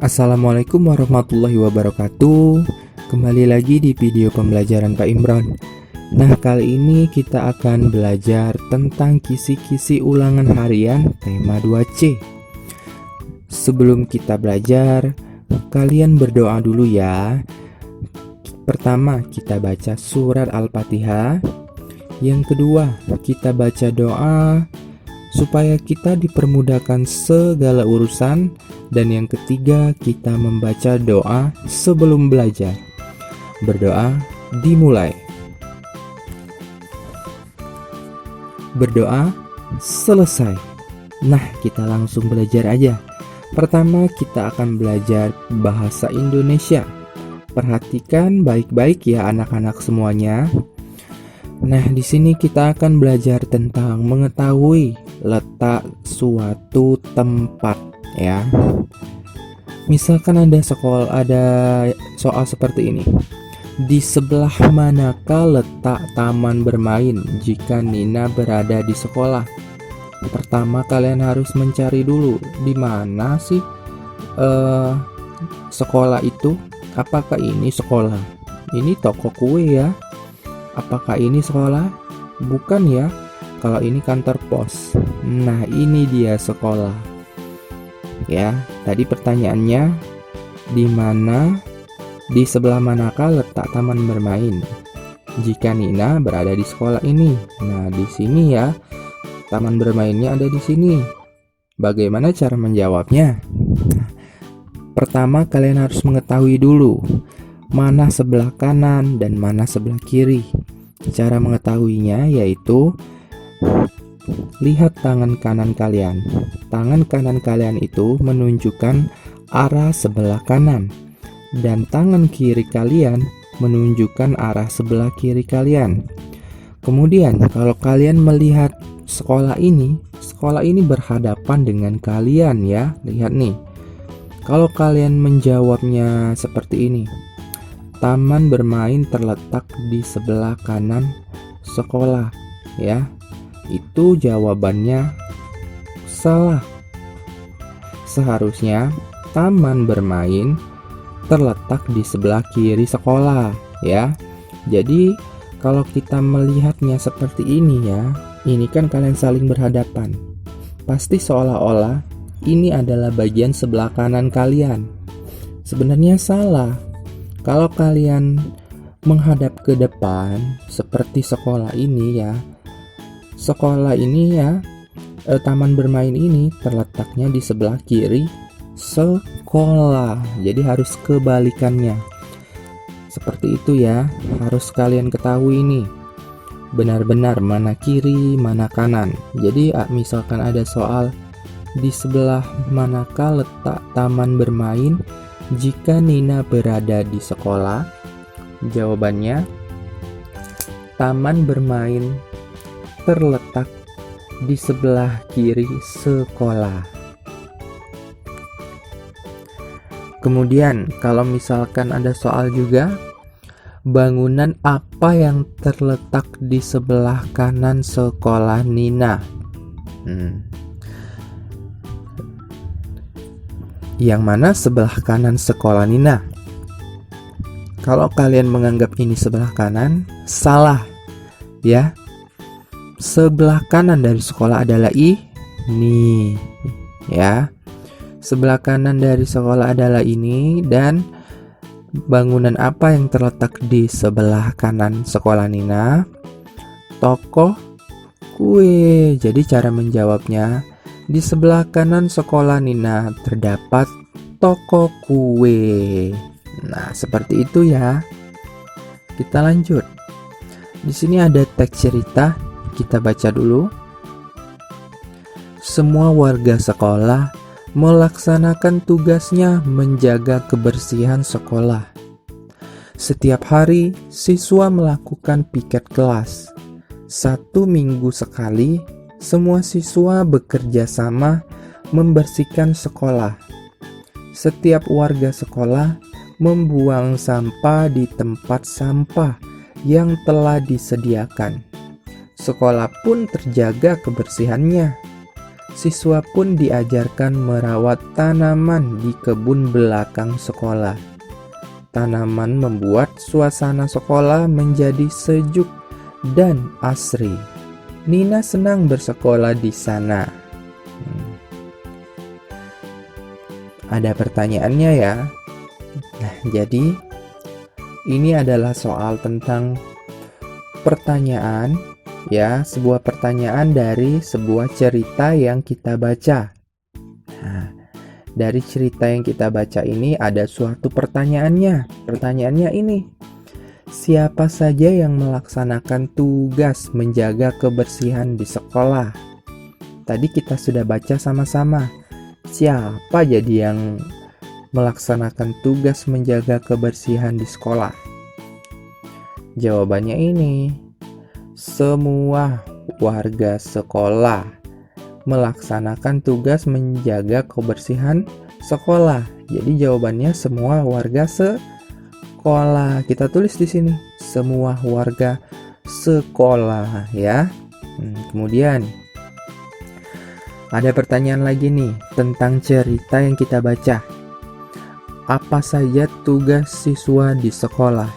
Assalamualaikum warahmatullahi wabarakatuh. Kembali lagi di video pembelajaran Pak Imran. Nah, kali ini kita akan belajar tentang kisi-kisi ulangan harian tema 2C. Sebelum kita belajar, kalian berdoa dulu ya. Pertama, kita baca surat Al-Fatihah. Yang kedua, kita baca doa supaya kita dipermudahkan segala urusan. Dan yang ketiga, kita membaca doa sebelum belajar. Berdoa dimulai. Berdoa selesai. Nah, kita langsung belajar aja. Pertama, kita akan belajar bahasa Indonesia. Perhatikan baik-baik ya anak-anak semuanya. Nah, di sini kita akan belajar tentang mengetahui letak suatu tempat ya. Misalkan ada soal seperti ini. Di sebelah manakah letak taman bermain jika Nina berada di sekolah? Pertama, kalian harus mencari dulu di mana sih sekolah itu. Apakah ini sekolah? Ini toko kue ya. Apakah ini sekolah? Bukan ya. Kalau ini kantor pos. Nah, ini dia sekolah. Ya, tadi pertanyaannya di sebelah manakah letak taman bermain jika Nina berada di sekolah ini? Nah, di sini ya. Taman bermainnya ada di sini. Bagaimana cara menjawabnya? Pertama, kalian harus mengetahui dulu mana sebelah kanan dan mana sebelah kiri. Cara mengetahuinya yaitu lihat tangan kanan kalian. Tangan kanan kalian itu menunjukkan arah sebelah kanan, dan tangan kiri kalian menunjukkan arah sebelah kiri kalian. Kemudian, kalau kalian melihat sekolah ini berhadapan dengan kalian ya. Lihat nih. Kalau kalian menjawabnya seperti ini. Taman bermain terletak di sebelah kanan sekolah ya. Itu jawabannya salah. Seharusnya taman bermain terletak di sebelah kiri sekolah ya. Jadi kalau kita melihatnya seperti ini ya, ini kan kalian saling berhadapan. Pasti seolah-olah ini adalah bagian sebelah kanan kalian. Sebenarnya salah. Kalau kalian menghadap ke depan seperti sekolah ini ya. Sekolah ini ya, taman bermain ini terletaknya di sebelah kiri sekolah. Jadi harus kebalikannya. Seperti itu ya, harus kalian ketahui ini. Benar-benar mana kiri, mana kanan. Jadi misalkan ada soal di sebelah manakah letak taman bermain jika Nina berada di sekolah? Jawabannya, taman bermain terletak di sebelah kiri sekolah. Kemudian, kalau misalkan ada soal juga, bangunan apa yang terletak di sebelah kanan sekolah Nina? Yang mana sebelah kanan sekolah Nina? Kalau kalian menganggap ini sebelah kanan, salah ya. Sebelah kanan dari sekolah adalah ini ya. Sebelah kanan dari sekolah adalah ini. Dan bangunan apa yang terletak di sebelah kanan sekolah Nina? Toko kue. Jadi cara menjawabnya, di sebelah kanan sekolah Nina terdapat toko kue. Nah, seperti itu ya. Kita lanjut. Di sini ada teks cerita. Kita baca dulu. Semua warga sekolah melaksanakan tugasnya menjaga kebersihan sekolah. Setiap hari, siswa melakukan piket kelas. 1 minggu sekali, semua siswa bekerja sama membersihkan sekolah. Setiap warga sekolah membuang sampah di tempat sampah yang telah disediakan. Sekolah pun terjaga kebersihannya. Siswa pun diajarkan merawat tanaman di kebun belakang sekolah. Tanaman membuat suasana sekolah menjadi sejuk dan asri. Nina senang bersekolah di sana. Ada pertanyaannya ya. Nah, jadi ini adalah soal tentang pertanyaan ya, sebuah pertanyaan dari sebuah cerita yang kita baca. Nah, dari cerita yang kita baca ini ada suatu pertanyaannya. Pertanyaannya ini, siapa saja yang melaksanakan tugas menjaga kebersihan di sekolah? Tadi kita sudah baca sama-sama. Siapa jadi yang melaksanakan tugas menjaga kebersihan di sekolah? Jawabannya ini, semua warga sekolah melaksanakan tugas menjaga kebersihan sekolah. Jadi jawabannya semua warga sekolah. Kita tulis di sini, semua warga sekolah ya. Kemudian ada pertanyaan lagi nih tentang cerita yang kita baca. Apa saja tugas siswa di sekolah?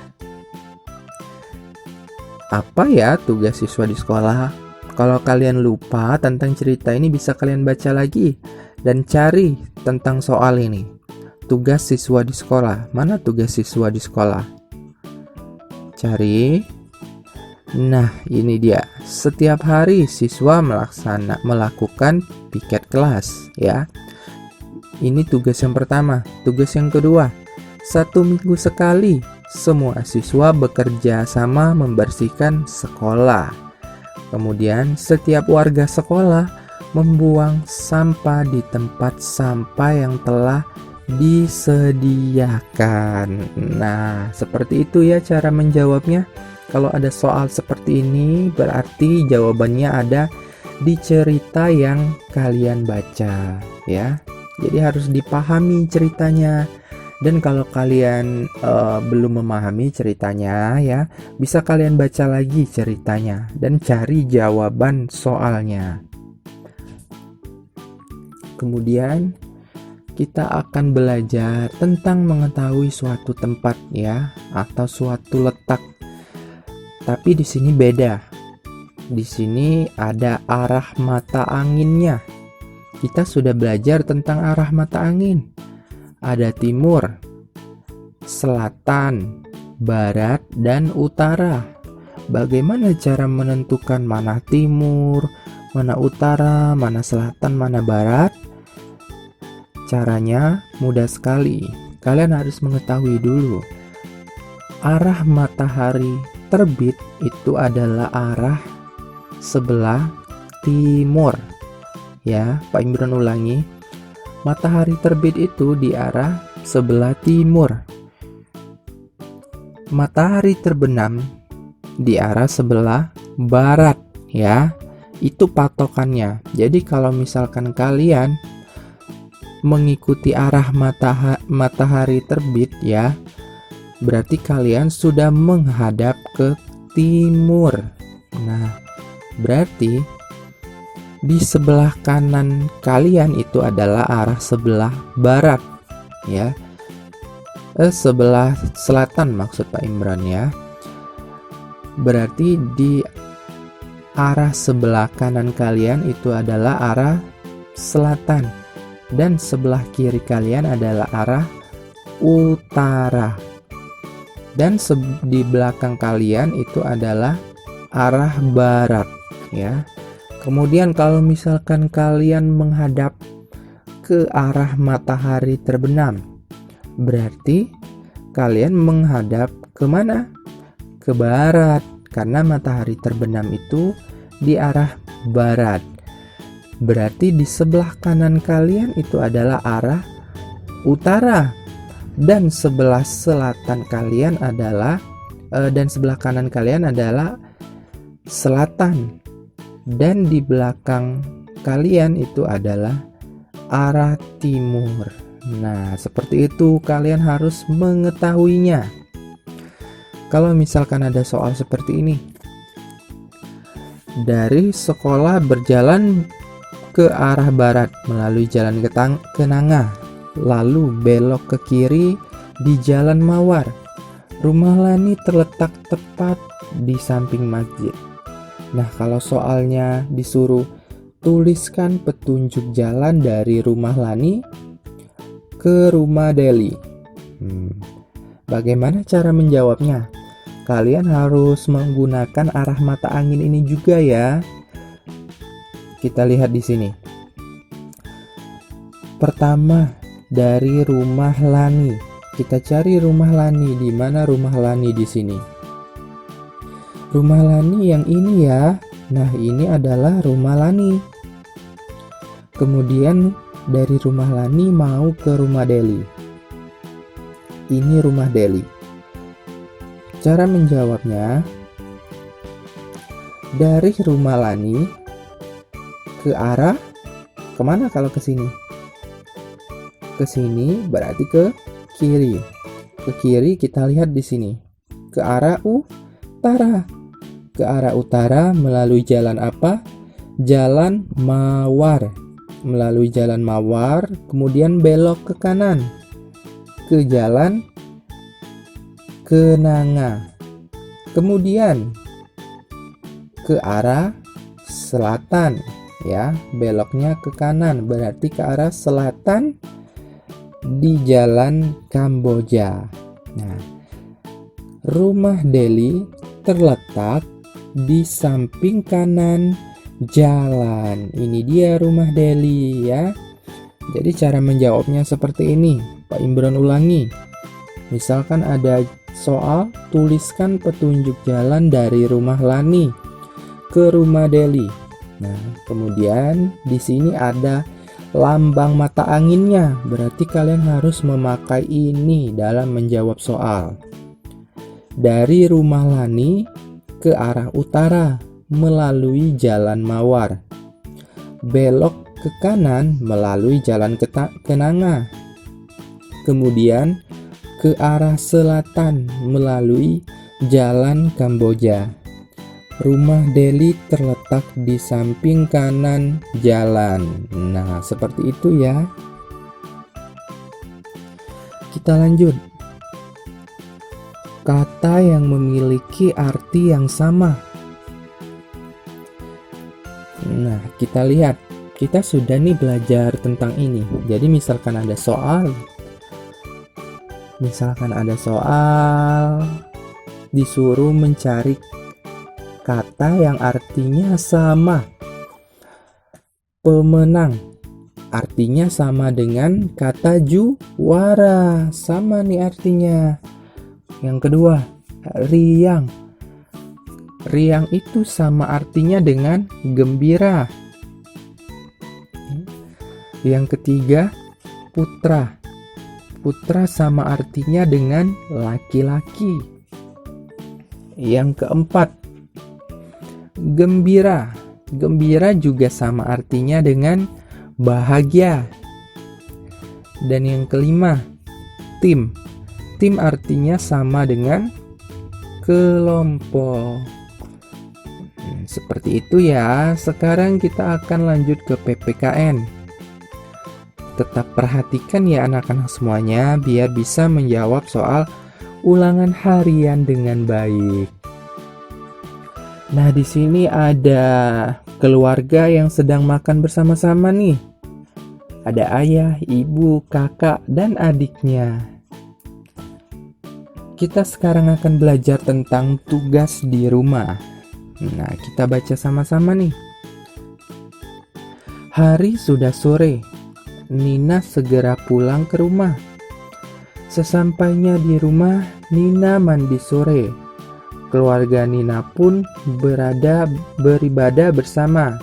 Apa ya tugas siswa di sekolah? Kalau kalian lupa tentang cerita ini, bisa kalian baca lagi dan cari tentang soal ini. Tugas siswa di sekolah. Mana tugas siswa di sekolah? Cari. Nah, ini dia. Setiap hari siswa melakukan piket kelas ya. Ini tugas yang pertama. Tugas yang kedua, 1 minggu sekali semua siswa bekerja sama membersihkan sekolah. Kemudian setiap warga sekolah membuang sampah di tempat sampah yang telah disediakan. Nah, seperti itu ya cara menjawabnya. Kalau ada soal seperti ini, berarti jawabannya ada di cerita yang kalian baca ya. Jadi harus dipahami ceritanya. Dan kalau kalian belum memahami ceritanya ya, bisa kalian baca lagi ceritanya dan cari jawaban soalnya. Kemudian kita akan belajar tentang mengetahui suatu tempat ya, atau suatu letak. Tapi di sini beda. Di sini ada arah mata anginnya. Kita sudah belajar tentang arah mata angin. Ada timur, selatan, barat, dan utara. Bagaimana cara menentukan mana timur, mana utara, mana selatan, mana barat? Caranya mudah sekali. Kalian harus mengetahui dulu. Arah matahari terbit itu adalah arah sebelah timur. Ya, Pak Imran ulangi. Matahari terbit itu di arah sebelah timur. Matahari terbenam di arah sebelah barat, ya. Itu patokannya. Jadi kalau misalkan kalian mengikuti arah matahari terbit ya, berarti kalian sudah menghadap ke timur. Nah, berarti di sebelah kanan kalian itu adalah arah sebelah barat ya. Sebelah selatan maksud Pak Imran ya. Berarti di arah sebelah kanan kalian itu adalah arah selatan dan sebelah kiri kalian adalah arah utara. Dan di belakang kalian itu adalah arah barat ya. Kemudian kalau misalkan kalian menghadap ke arah matahari terbenam, berarti kalian menghadap ke mana? Ke barat, karena matahari terbenam itu di arah barat. Berarti di sebelah kanan kalian itu adalah arah utara. Dan sebelah selatan kalian adalah dan sebelah kanan kalian adalah selatan, dan di belakang kalian itu adalah arah timur. Nah, seperti itu kalian harus mengetahuinya. Kalau misalkan ada soal seperti ini, dari sekolah berjalan ke arah barat melalui jalan Kenanga, lalu belok ke kiri di jalan Mawar. Rumah Lani terletak tepat di samping masjid. Nah, kalau soalnya disuruh tuliskan petunjuk jalan dari rumah Lani ke rumah Deli. Bagaimana cara menjawabnya? Kalian harus menggunakan arah mata angin ini juga ya. Kita lihat di sini. Pertama, dari rumah Lani. Kita cari rumah Lani. Di mana rumah Lani di sini? Rumah Lani yang ini ya. Nah, ini adalah rumah Lani. Kemudian dari rumah Lani mau ke rumah Deli. Ini rumah Deli. Cara menjawabnya, dari rumah Lani ke arah kemana kalau ke sini? Ke sini berarti ke kiri. Ke kiri kita lihat di sini. Ke arah utara. Ke arah utara melalui jalan apa? Jalan Mawar. Melalui jalan Mawar, kemudian belok ke kanan. Ke jalan Kenanga. Kemudian ke arah selatan ya, beloknya ke kanan berarti ke arah selatan di jalan Kamboja. Nah, rumah Deli terletak di samping kanan jalan. Ini dia rumah Deli ya. Jadi cara menjawabnya seperti ini. Pak Imron ulangi. Misalkan ada soal, tuliskan petunjuk jalan dari rumah Lani ke rumah Deli. Nah, kemudian di sini ada lambang mata anginnya. Berarti kalian harus memakai ini dalam menjawab soal. Dari rumah Lani ke arah utara melalui jalan Mawar. Belok ke kanan melalui jalan Kenanga. Kemudian ke arah selatan melalui jalan Kamboja. Rumah Deli terletak di samping kanan jalan. Nah, seperti itu ya. Kita lanjut. Kata yang memiliki arti yang sama. Nah, kita lihat. Kita sudah nih belajar tentang ini. Jadi misalkan ada soal, disuruh mencari kata yang artinya sama. Pemenang artinya sama dengan kata juara, sama nih artinya. Yang kedua, riang. Riang itu sama artinya dengan gembira. Yang ketiga, putra. Putra sama artinya dengan laki-laki. Yang keempat, gembira. Gembira juga sama artinya dengan bahagia. Dan yang kelima, tim. Tim artinya sama dengan kelompok. Seperti itu ya. Sekarang kita akan lanjut ke PPKN. Tetap perhatikan ya anak-anak semuanya biar bisa menjawab soal ulangan harian dengan baik. Nah, di sini ada keluarga yang sedang makan bersama-sama nih. Ada ayah, ibu, kakak, dan adiknya. Kita sekarang akan belajar tentang tugas di rumah. Nah, kita baca sama-sama nih. Hari sudah sore. Nina segera pulang ke rumah. Sesampainya di rumah, Nina mandi sore. Keluarga Nina pun beribadah bersama.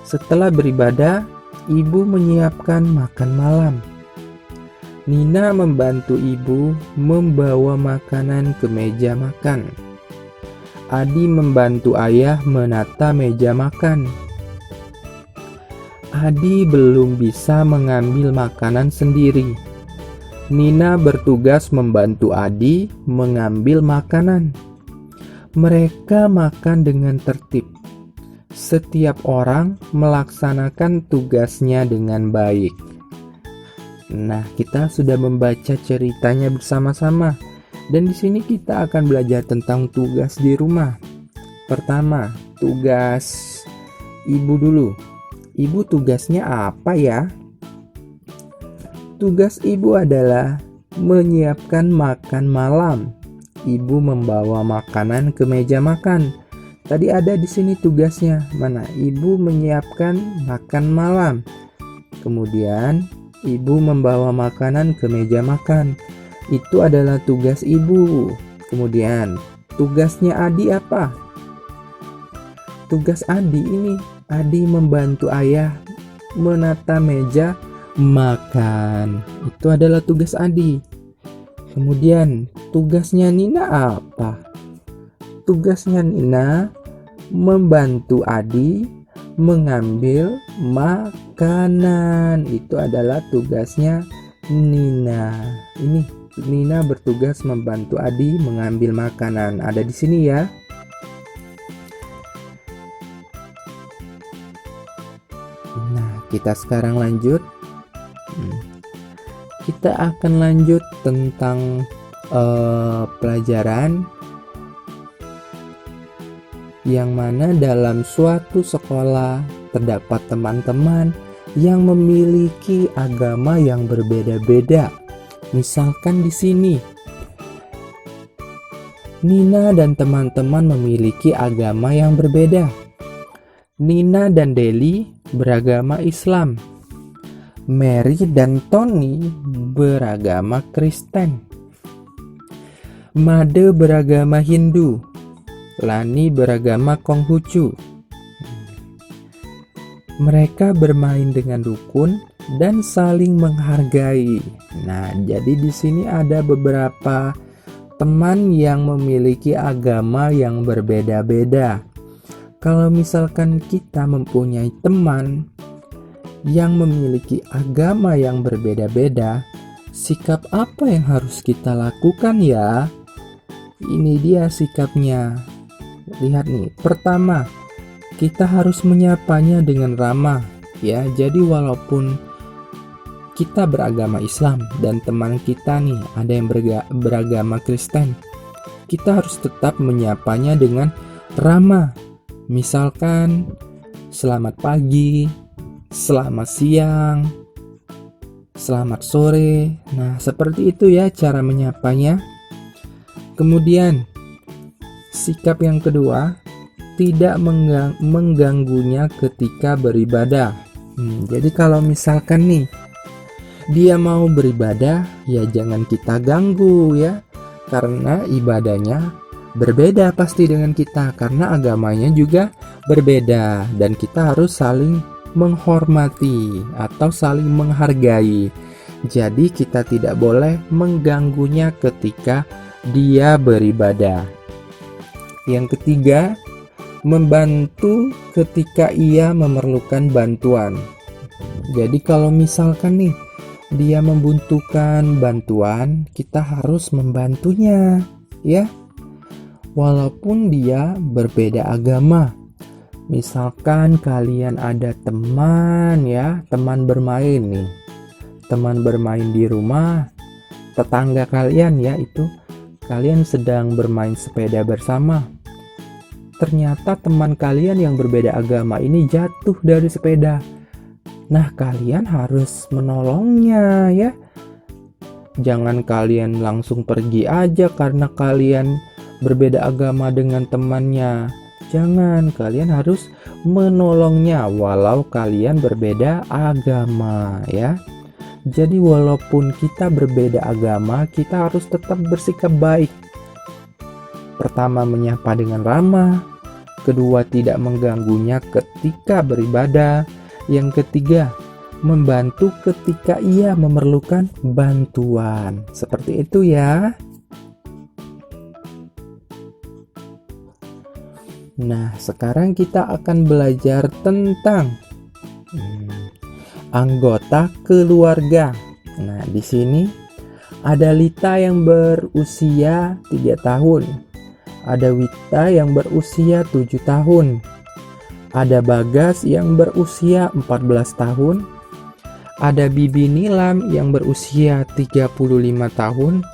Setelah beribadah, ibu menyiapkan makan malam. Nina membantu ibu membawa makanan ke meja makan. Adi membantu ayah menata meja makan. Adi belum bisa mengambil makanan sendiri. Nina bertugas membantu Adi mengambil makanan. Mereka makan dengan tertib. Setiap orang melaksanakan tugasnya dengan baik. Nah, kita sudah membaca ceritanya bersama-sama. Dan di sini kita akan belajar tentang tugas di rumah. Pertama, tugas ibu dulu. Ibu tugasnya apa ya? Tugas ibu adalah menyiapkan makan malam. Ibu membawa makanan ke meja makan. Tadi ada di sini tugasnya. Mana? Ibu menyiapkan makan malam. Kemudian ibu membawa makanan ke meja makan. Itu adalah tugas ibu. Kemudian tugasnya Adi apa? Tugas Adi ini, Adi membantu ayah menata meja makan. Itu adalah tugas Adi. Kemudian tugasnya Nina apa? Tugasnya Nina membantu Adi mengambil makanan. Itu adalah tugasnya Nina. Ini Nina bertugas membantu Adi mengambil makanan. Ada di sini ya. Nah, kita sekarang lanjut. Kita akan lanjut tentang pelajaran yang mana dalam suatu sekolah terdapat teman-teman yang memiliki agama yang berbeda-beda. Misalkan di sini, Nina dan teman-teman memiliki agama yang berbeda. Nina dan Deli beragama Islam. Mary dan Tony beragama Kristen. Made beragama Hindu. Lani beragama Konghucu. Mereka bermain dengan rukun dan saling menghargai. Nah, jadi di sini ada beberapa teman yang memiliki agama yang berbeda-beda. Kalau misalkan kita mempunyai teman yang memiliki agama yang berbeda-beda, sikap apa yang harus kita lakukan ya? Ini dia sikapnya. Lihat nih, pertama, kita harus menyapanya dengan ramah ya. Jadi walaupun kita beragama Islam dan teman kita nih ada yang beragama Kristen, kita harus tetap menyapanya dengan ramah. Misalkan selamat pagi, selamat siang, selamat sore. Nah, seperti itu ya cara menyapanya. Kemudian sikap yang kedua, tidak mengganggunya ketika beribadah. Jadi kalau misalkan nih dia mau beribadah, ya jangan kita ganggu ya. Karena ibadahnya berbeda pasti dengan kita, karena agamanya juga berbeda dan kita harus saling menghormati atau saling menghargai. Jadi kita tidak boleh mengganggunya ketika dia beribadah. Yang ketiga, membantu ketika ia memerlukan bantuan. Jadi kalau misalkan nih dia membutuhkan bantuan, kita harus membantunya ya. Walaupun dia berbeda agama. Misalkan kalian ada teman ya, teman bermain nih. Teman bermain di rumah, tetangga kalian ya itu. Kalian sedang bermain sepeda bersama. Ternyata teman kalian yang berbeda agama ini jatuh dari sepeda. Nah, kalian harus menolongnya ya. Jangan kalian langsung pergi aja karena kalian berbeda agama dengan temannya. Jangan, kalian harus menolongnya walau kalian berbeda agama ya. Jadi walaupun kita berbeda agama, kita harus tetap bersikap baik. Pertama, menyapa dengan ramah. Kedua, tidak mengganggunya ketika beribadah. Yang ketiga, membantu ketika ia memerlukan bantuan. Seperti itu ya. Nah, sekarang kita akan belajar tentang anggota keluarga. Nah, di sini Ada Lita yang berusia 3 tahun. Ada Wita yang berusia 7 tahun. Ada Bagas yang berusia 14 tahun. Ada Bibi Nilam yang berusia 35 tahun.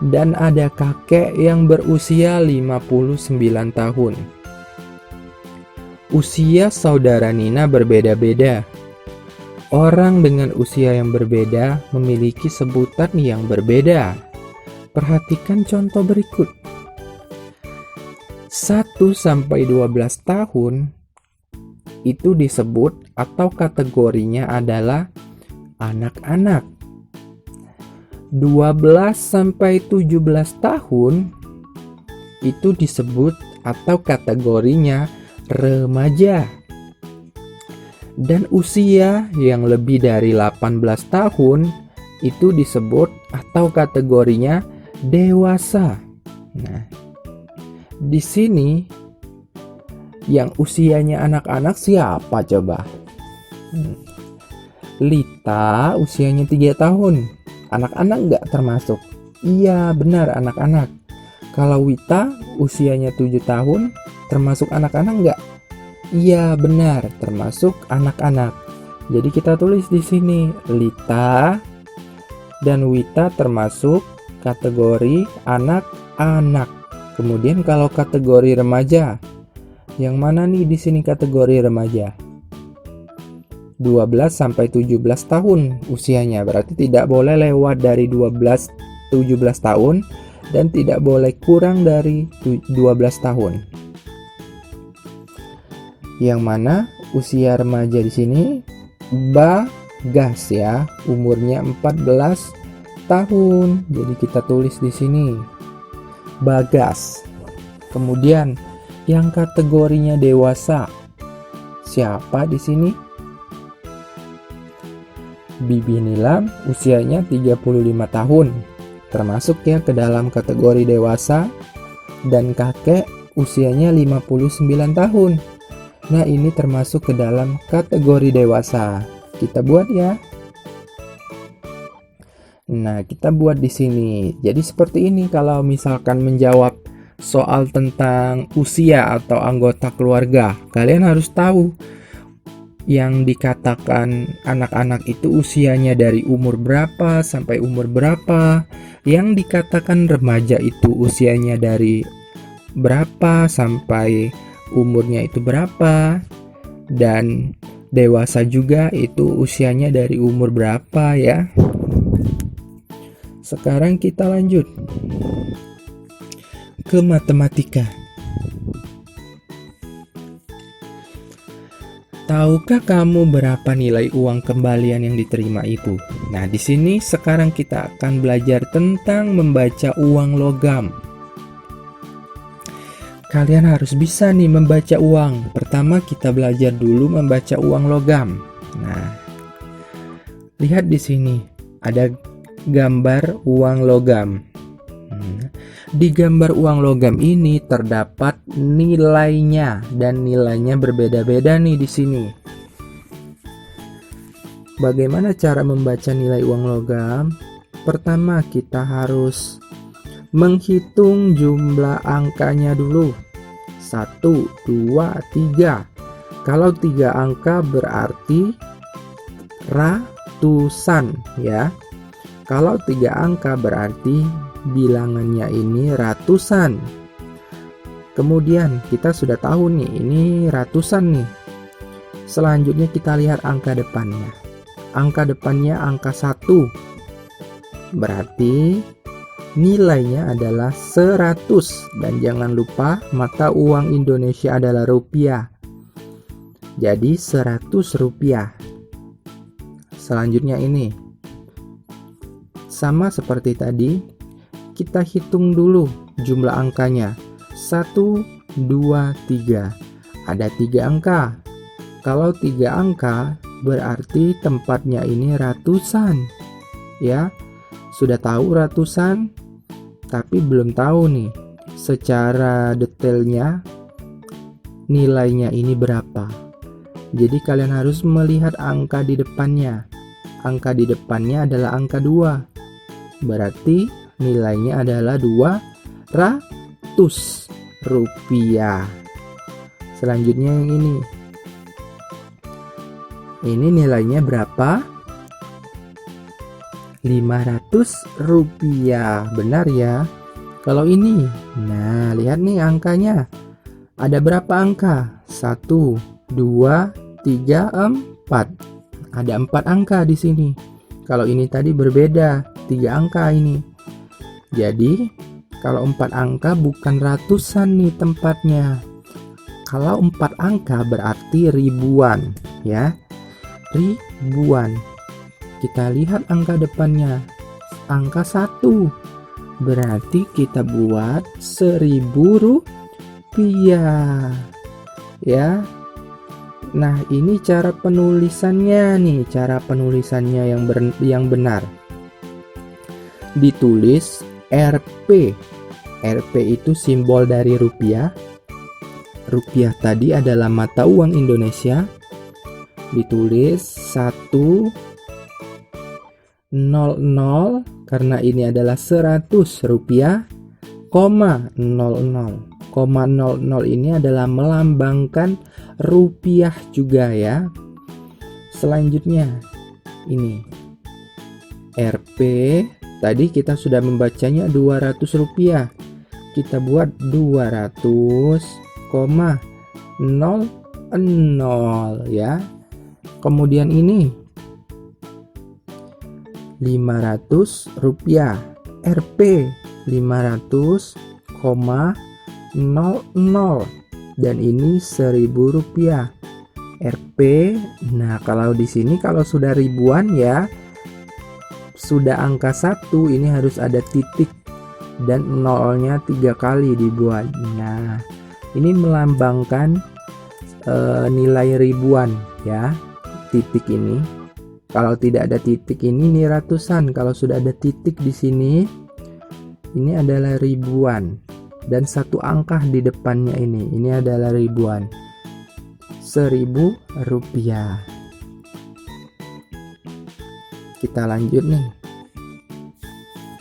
Dan ada kakek yang berusia 59 tahun. Usia saudara Nina berbeda-beda. Orang dengan usia yang berbeda memiliki sebutan yang berbeda. Perhatikan contoh berikut. 1-12 tahun itu disebut atau kategorinya adalah anak-anak. 12-17 tahun itu disebut atau kategorinya remaja. Dan usia yang lebih dari 18 tahun itu disebut atau kategorinya dewasa. Nah, di sini yang usianya anak-anak siapa coba? Lita usianya 3 tahun. Anak-anak nggak termasuk? Iya, benar, anak-anak. Kalau Wita usianya 7 tahun, termasuk anak-anak nggak? Iya, benar, termasuk anak-anak. Jadi kita tulis di sini, Lita dan Wita termasuk kategori anak-anak. Kemudian kalau kategori remaja, yang mana nih di sini kategori remaja? 12-17 tahun usianya, berarti tidak boleh lewat dari 12-17 tahun dan tidak boleh kurang dari 12 tahun. Yang mana usia remaja di sini Bagas ya, umurnya 14 tahun. Jadi kita tulis di sini Bagas. Kemudian yang kategorinya dewasa, siapa di sini? Bibi Nilam usianya 35 tahun. Termasuk ya ke dalam kategori dewasa. Dan kakek usianya 59 tahun. Nah, ini termasuk ke dalam kategori dewasa. Kita buat ya. Nah, kita buat di sini. Jadi seperti ini kalau misalkan menjawab soal tentang usia atau anggota keluarga. Kalian harus tahu yang dikatakan anak-anak itu usianya dari umur berapa sampai umur berapa. Yang dikatakan remaja itu usianya dari berapa sampai umurnya itu berapa, dan dewasa juga itu usianya dari umur berapa ya. Sekarang kita lanjut ke matematika. Tahukah kamu berapa nilai uang kembalian yang diterima ibu? Nah, di sini sekarang kita akan belajar tentang membaca uang logam. Kalian harus bisa nih membaca uang. Pertama kita belajar dulu membaca uang logam. Nah, lihat di sini ada gambar uang logam. Di gambar uang logam ini terdapat nilainya dan nilainya berbeda-beda nih di sini. Bagaimana cara membaca nilai uang logam? Pertama kita harus menghitung jumlah angkanya dulu. 1, 2, 3. Kalau 3 angka berarti ratusan ya. Kalau 3 angka berarti bilangannya ini ratusan. Kemudian kita sudah tahu nih ini ratusan nih. Selanjutnya kita lihat angka depannya. Angka depannya angka 1. Berarti nilainya adalah 100. Dan jangan lupa mata uang Indonesia adalah rupiah. Jadi 100 rupiah. Selanjutnya ini sama seperti tadi, kita hitung dulu jumlah angkanya. 1, 2, 3. Ada 3 angka. Kalau 3 angka berarti tempatnya ini ratusan. Ya, sudah tahu ratusan, tapi belum tahu nih secara detailnya nilainya ini berapa. Jadi kalian harus melihat angka di depannya. Angka di depannya adalah angka 2. berarti nilainya adalah 200 rupiah. Selanjutnya yang ini. Ini nilainya berapa? 500 rupiah. Benar ya? Kalau ini, nah lihat nih angkanya. Ada berapa angka? 1, 2, 3, 4. Ada 4 angka di sini. Kalau ini tadi berbeda, 3 angka ini. Jadi, kalau 4 angka bukan ratusan nih tempatnya. Kalau 4 angka berarti ribuan, ya. Ribuan. Kita lihat angka depannya. Angka 1. Berarti kita buat 1000 rupiah. Ya. Nah, ini cara penulisannya nih, cara penulisannya yang benar. Ditulis Rp. Rp itu simbol dari rupiah. Rupiah tadi adalah mata uang Indonesia. Ditulis 100 karena ini adalah 100 rupiah, koma 00. Koma 00 ini adalah melambangkan rupiah juga ya. Selanjutnya ini Rp tadi kita sudah membacanya 200 rupiah. Kita buat 200,00 ya. Kemudian ini 500 rupiah. Rp 500,00 dan ini 1000 rupiah. Rp. Nah, kalau di sini kalau sudah ribuan ya, sudah angka 1 ini harus ada titik dan nolnya 3 kali dibuat. Nah, ini melambangkan nilai ribuan ya. Titik ini. Kalau tidak ada titik ini ratusan. Kalau sudah ada titik di sini, ini adalah ribuan. Dan 1 angka di depannya ini adalah ribuan. 1000 rupiah. Kita lanjut nih.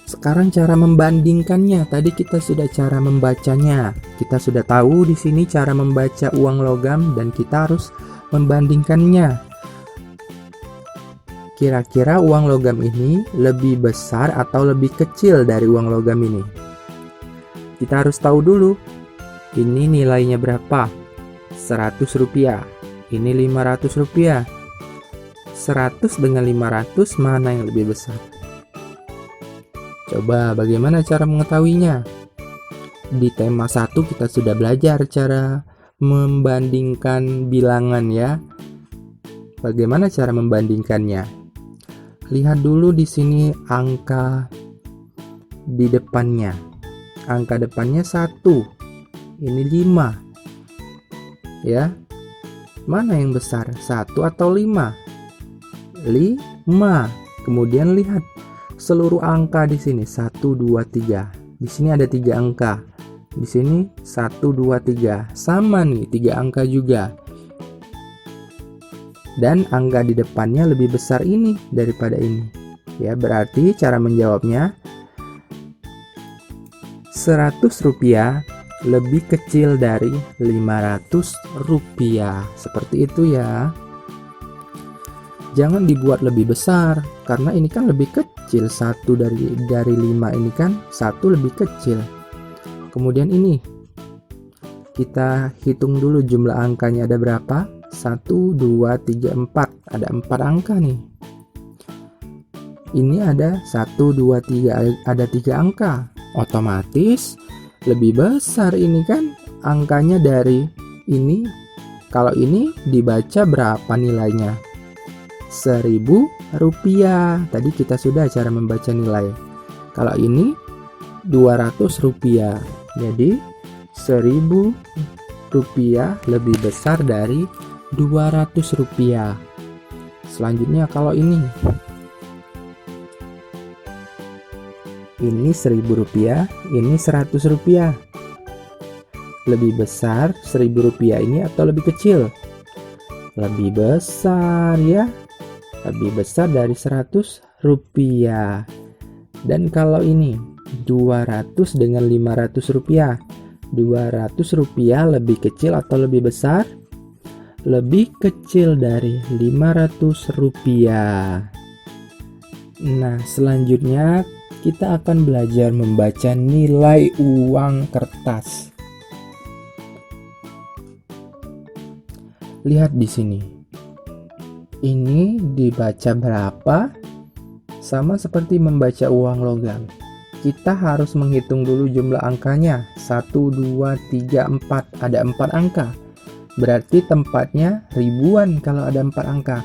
Sekarang cara membandingkannya. Tadi kita sudah cara membacanya. Kita sudah tahu di sini cara membaca uang logam dan kita harus membandingkannya. Kira-kira uang logam ini lebih besar atau lebih kecil dari uang logam ini? Kita harus tahu dulu. Ini nilainya berapa? 100 rupiah. Ini 500 rupiah. 100 dengan 500 mana yang lebih besar? Coba bagaimana cara mengetahuinya? Di tema 1 kita sudah belajar cara membandingkan bilangan ya. Bagaimana cara membandingkannya? Lihat dulu di sini angka di depannya. Angka depannya 1. Ini 5. Ya. Mana yang besar? 1 atau 5? 5. Kemudian lihat seluruh angka di sini 1 2 3. Di sini ada 3 angka. Di sini 1 2 3. Sama nih, 3 angka juga. Dan angka di depannya lebih besar ini daripada ini. Ya, berarti cara menjawabnya 100 rupiah lebih kecil dari 500 rupiah. Seperti itu ya. Jangan dibuat lebih besar karena ini kan lebih kecil. 1 dari 5 ini kan 1 lebih kecil. Kemudian ini kita hitung dulu jumlah angkanya ada berapa? 1 2 3 4. Ada 4 angka nih. Ini ada 1 2 3, ada 3 angka. Otomatis lebih besar ini kan angkanya dari ini. Kalau ini dibaca berapa nilainya? 1000 rupiah. Tadi kita sudah cara membaca nilai. Kalau ini 200 rupiah. Jadi 1000 rupiah lebih besar dari 200 rupiah. Selanjutnya kalau ini 1000 rupiah, ini 100 rupiah. Lebih besar 1000 rupiah ini atau lebih kecil? Lebih besar ya. Lebih besar dari 100 rupiah. Dan kalau ini 200 dengan 500 rupiah, 200 rupiah lebih kecil atau lebih besar? Lebih kecil dari 500 rupiah. Nah, selanjutnya kita akan belajar membaca nilai uang kertas. Lihat di sini. Ini dibaca berapa? Sama seperti membaca uang logam. Kita harus menghitung dulu jumlah angkanya. 1, 2, 3, 4. Ada 4 angka. Berarti tempatnya ribuan kalau ada 4 angka.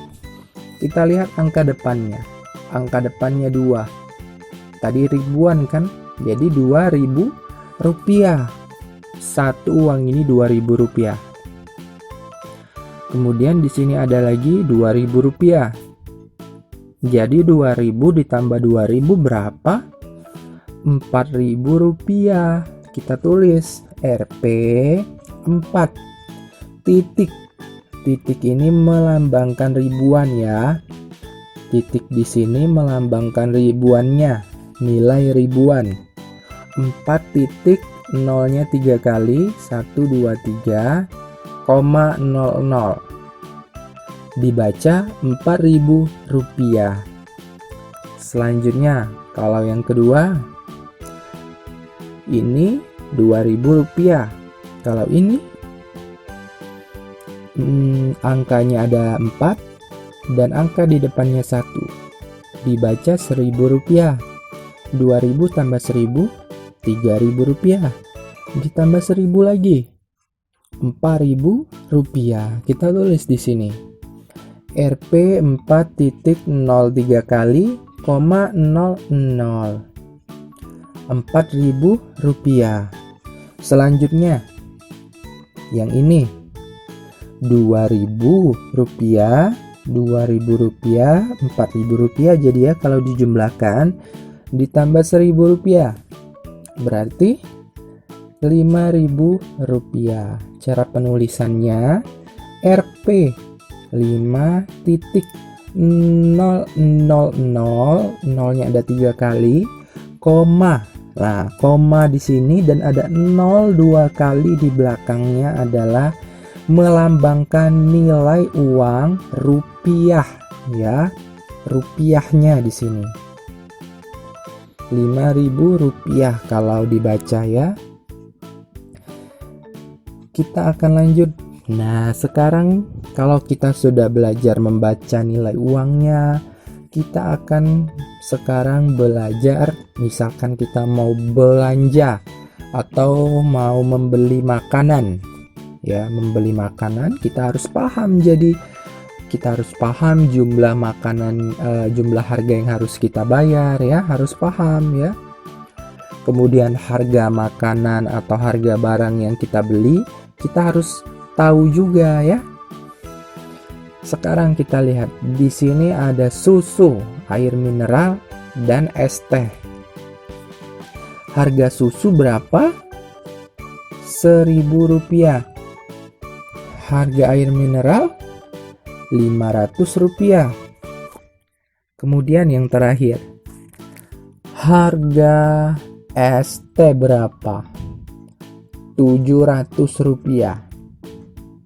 Kita lihat angka depannya. Angka depannya 2. Tadi ribuan kan? Jadi 2.000 rupiah. Satu uang ini 2.000 rupiah. Kemudian di sini ada lagi 2.000 rupiah. Jadi 2.000 ditambah 2.000 berapa? 4.000 rupiah. Kita tulis Rp 4 titik. Titik ini melambangkan ribuan ya. Titik di sini melambangkan ribuannya, nilai ribuan. 4 titik, nolnya 3 kali, 1, 2, 3, 0,00. Dibaca 4.000 rupiah. Selanjutnya, kalau yang kedua, ini 2.000 rupiah. Kalau ini angkanya ada 4 dan angka di depannya 1. Dibaca 1.000 rupiah. 2.000 tambah 1.000, 3.000 rupiah. Ditambah 1.000 lagi, 4.000 rupiah. Kita tulis di sini. Rp 4.03 kali, 0,00. 4.000 rupiah. Selanjutnya, yang ini 2.000 rupiah, 2.000 rupiah, 4.000 rupiah. Jadi ya kalau dijumlahkan ditambah 1.000 rupiah berarti 5.000 rupiah. Cara penulisannya Rp 5.000, nolnya ada 3 kali, koma. Nah, koma di sini dan ada 0 2 kali di belakangnya adalah melambangkan nilai uang rupiah ya. Rupiahnya di sini 5.000 rupiah kalau dibaca ya. Kita akan lanjut. Nah, sekarang kalau kita sudah belajar membaca nilai uangnya, kita akan sekarang belajar, misalkan kita mau belanja atau mau membeli makanan. Ya, membeli makanan kita harus paham. Jadi kita harus paham jumlah makanan, jumlah harga yang harus kita bayar ya, harus paham ya. Kemudian harga makanan atau harga barang yang kita beli, kita harus tahu juga ya. Sekarang kita lihat di sini ada susu, air mineral dan es teh. Harga susu berapa? 1.000 rupiah. Harga air mineral 500 rupiah. Kemudian yang terakhir, harga es teh berapa? 700 rupiah.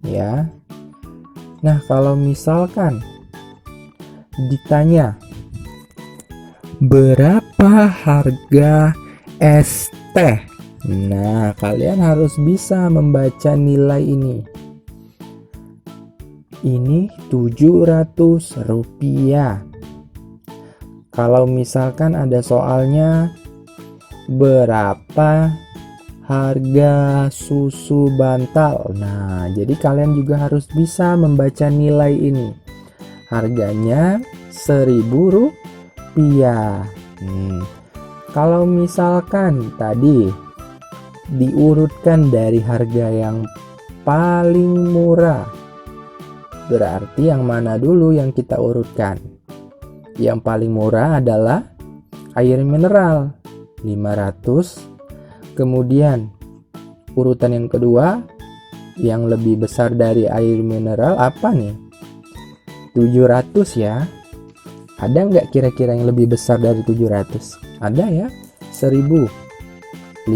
Ya. Nah, kalau misalkan ditanya berapa harga es teh? Nah, kalian harus bisa membaca nilai ini. Ini 700 rupiah. Kalau misalkan ada soalnya berapa harga susu bantal. Nah, jadi kalian juga harus bisa membaca nilai ini. Harganya 1.000 rupiah. Kalau misalkan tadi diurutkan dari harga yang paling murah, berarti yang mana dulu yang kita urutkan? Yang paling murah adalah air mineral 500. Kemudian urutan yang kedua yang lebih besar dari air mineral apa nih? 700 ya. Ada nggak kira-kira yang lebih besar dari 700? Ada ya, 1.500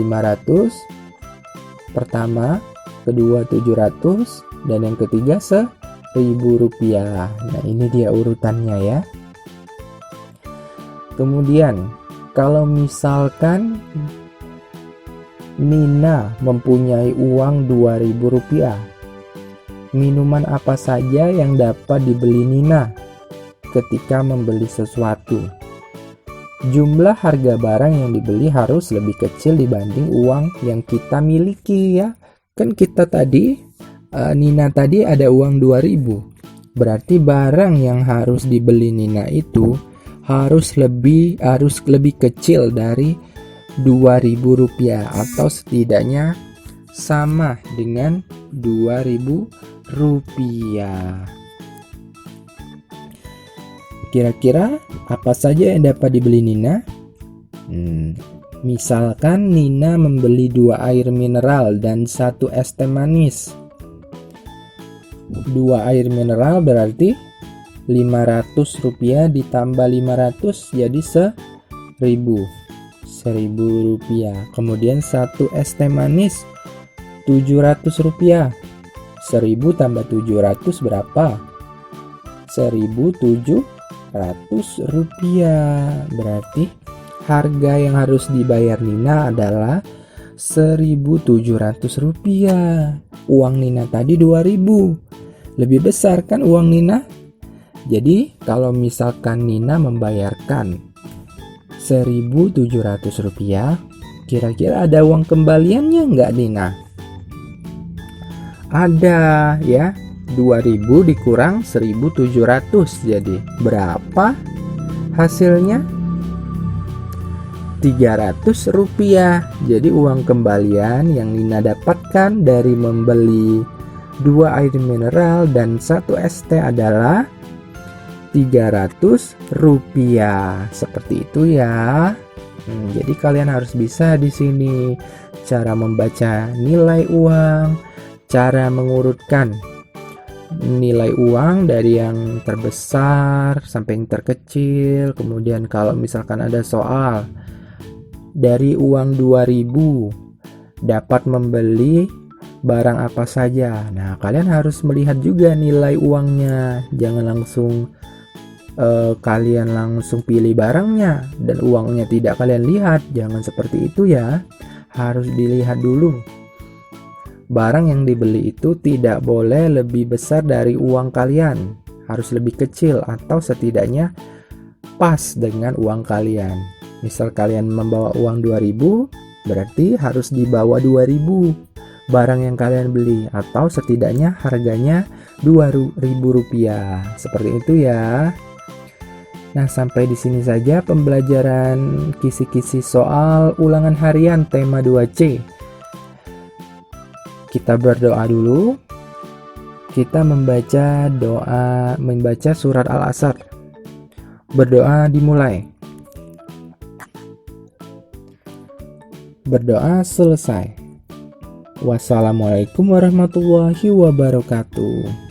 pertama, kedua 700, dan yang ketiga Rp1.000. Nah, ini dia urutannya ya. Kemudian, kalau misalkan Nina mempunyai uang Rp2.000, minuman apa saja yang dapat dibeli Nina ketika membeli sesuatu? Jumlah harga barang yang dibeli harus lebih kecil dibanding uang yang kita miliki ya. Kan kita tadi, Nina tadi ada uang 2.000. Berarti barang yang harus dibeli Nina itu harus lebih kecil dari Rp2.000 atau setidaknya sama dengan Rp2.000. Kira-kira apa saja yang dapat dibeli Nina? Misalkan Nina membeli 2 air mineral dan 1 es teh manis. 2 air mineral berarti Rp500 ditambah 500 jadi Rp1.000. Kemudian 1 es teh manis Rp700. 1.000 tambah 700 berapa? Rp1.700. Berarti harga yang harus dibayar Nina adalah Rp1.700. Uang Nina tadi 2.000. Lebih besar kan uang Nina? Jadi kalau misalkan Nina membayarkan Rp1.700, kira-kira ada uang kembaliannya nggak Nina? Ada ya, 2.000 dikurang 1.700, jadi berapa hasilnya? Rp300. Jadi uang kembalian yang Nina dapatkan dari membeli 2 air mineral dan 1 es teh adalah Rp300. Seperti itu ya. Jadi kalian harus bisa di sini cara membaca nilai uang, cara mengurutkan nilai uang dari yang terbesar sampai yang terkecil. Kemudian kalau misalkan ada soal dari uang 2.000 dapat membeli barang apa saja. Nah, kalian harus melihat juga nilai uangnya. Jangan langsung kalian langsung pilih barangnya dan uangnya tidak kalian lihat. Jangan seperti itu ya. Harus dilihat dulu. Barang yang dibeli itu tidak boleh lebih besar dari uang kalian. Harus lebih kecil atau setidaknya pas dengan uang kalian. Misal kalian membawa uang 2.000, berarti harus dibawa 2.000 barang yang kalian beli, atau setidaknya harganya Rp2.000. Seperti itu ya. Nah, sampai di sini saja pembelajaran kisi-kisi soal ulangan harian tema 2C. Kita berdoa dulu. Kita membaca surat Al-Asr. Berdoa dimulai. Berdoa selesai. Wassalamualaikum warahmatullahi wabarakatuh.